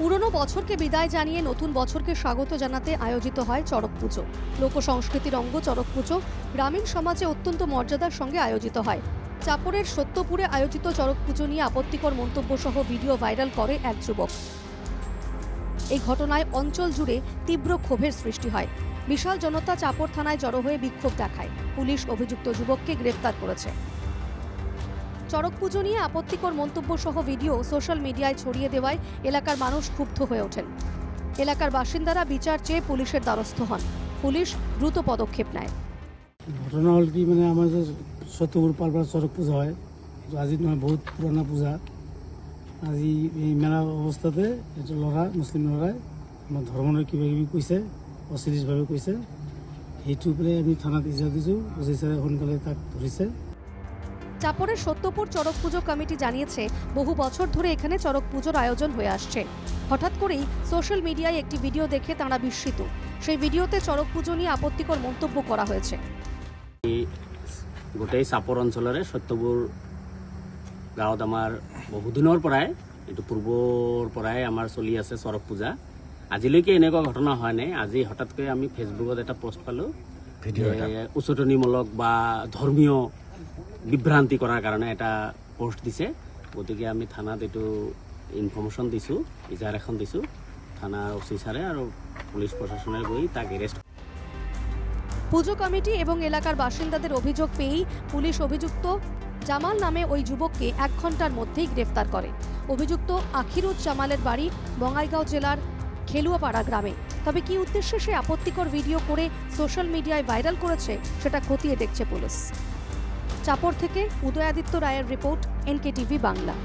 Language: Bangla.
পুরনো বছরকে বিদায় জানিয়ে নতুন বছরকে স্বাগত জানাতে আয়োজিত হয় চড়ক পুজো। লোকসংস্কৃতির অঙ্গ চড়ক পুজো গ্রামীণ সমাজে অত্যন্ত মর্যাদার সঙ্গে আয়োজিত হয়। চাপড়ের সত্যপুরে আয়োজিত চড়ক পুজো নিয়ে আপত্তিকর মন্তব্য সহ ভিডিও ভাইরাল করে এক যুবক। এই ঘটনায় অঞ্চল জুড়ে তীব্র ক্ষোভের সৃষ্টি হয়। বিশাল জনতা চাপড় থানায় জড়ো হয়ে বিক্ষোভ দেখায়। পুলিশ অভিযুক্ত যুবককে গ্রেফতার করেছে। চড়ক পুজো নিয়ে আপত্তিকর মন্তব্য সহ ভিডিও সোশ্যাল মিডিয়ায় ছড়িয়ে দেওয়ায় এলাকার মানুষ ক্ষুব্ধ হয়ে ওঠেন। এলাকার বাসিন্দারা বিচার চেয়ে পুলিশের দ্বারস্থ হন। পুলিশ দ্রুত পদক্ষেপ নেয়। ঘটনা হল কি আমাদের সত্যপুর পালপাড়া চড়ক পূজা হয়, আজি নয় বহুত পুরানা পূজা। আজি এই মেলা অৱস্থাতে এটা ল'ৰা মুছলিম ল'ৰাই আমাৰ ধৰ্মৰ কিবা কিবি কৈছে, অশ্লীলভাৱে কৈছে। সেইটো পেলাই আমি থানাত ইজা দিছোঁ, ওসি স্যাৰে সোনকালে তাক ধৰিছে। চাপড়ের সত্যপুর চড়ক পুজো কমিটি জানিয়েছে, বহু বছর ধরে এখানে চড়ক পুজোর আয়োজন হয়ে আসছে। হঠাৎ করেই সোশ্যাল মিডিয়ায় একটি ভিডিও দেখে তাঁরা বিস্মিত। সেই ভিডিওতে চড়ক পুজো নিয়ে আপত্তিকর মন্তব্য করা হয়েছে। গোটেই চাপৰ অঞ্চলৰে সত্যপুৰ গাঁৱত আমাৰ বহুদিনৰ পৰাই এইটো পূৰ্বৰ পৰাই আমাৰ চলি আছে চড়ক পূজা। আজিলৈকে এনেকুৱা ঘটনা হোৱা নাই। আজি হঠাৎকৈ আমি ফেচবুকত এটা পোষ্ট পালোঁ, উচতনিমূলক বা ধৰ্মীয় বিভ্ৰান্তি কৰাৰ কাৰণে এটা পোষ্ট দিছে। গতিকে আমি থানাত এইটো ইনফৰ্মেশ্যন দিছোঁ, ইজাহাৰ এখন দিছোঁ। থানাৰ ওসি স্যাৰে আৰু পুলিশ প্ৰশাসনে গৈ তাক এৰেষ্ট। পুজো কমিটি এবং এলাকার বাসিন্দাদের অভিযোগ পেয়েই পুলিশ অভিযুক্ত জামাল নামে ওই যুবককে 1 ঘন্টার মধ্যেই গ্রেফতার করে। অভিযুক্ত আখিরুজ্জামালের বাড়ি বঙ্গাইগাঁও জেলার খেলুয়াপাড়া গ্রামে। তবে কি উদ্দেশ্যে সে আপত্তিকর ভিডিও করে সোশ্যাল মিডিয়ায় ভাইরাল করেছে সেটা খতিয়ে দেখছে পুলিশ। চাপড় থেকে উদয়াদিত্য রায়ের রিপোর্ট, NKTV বাংলা।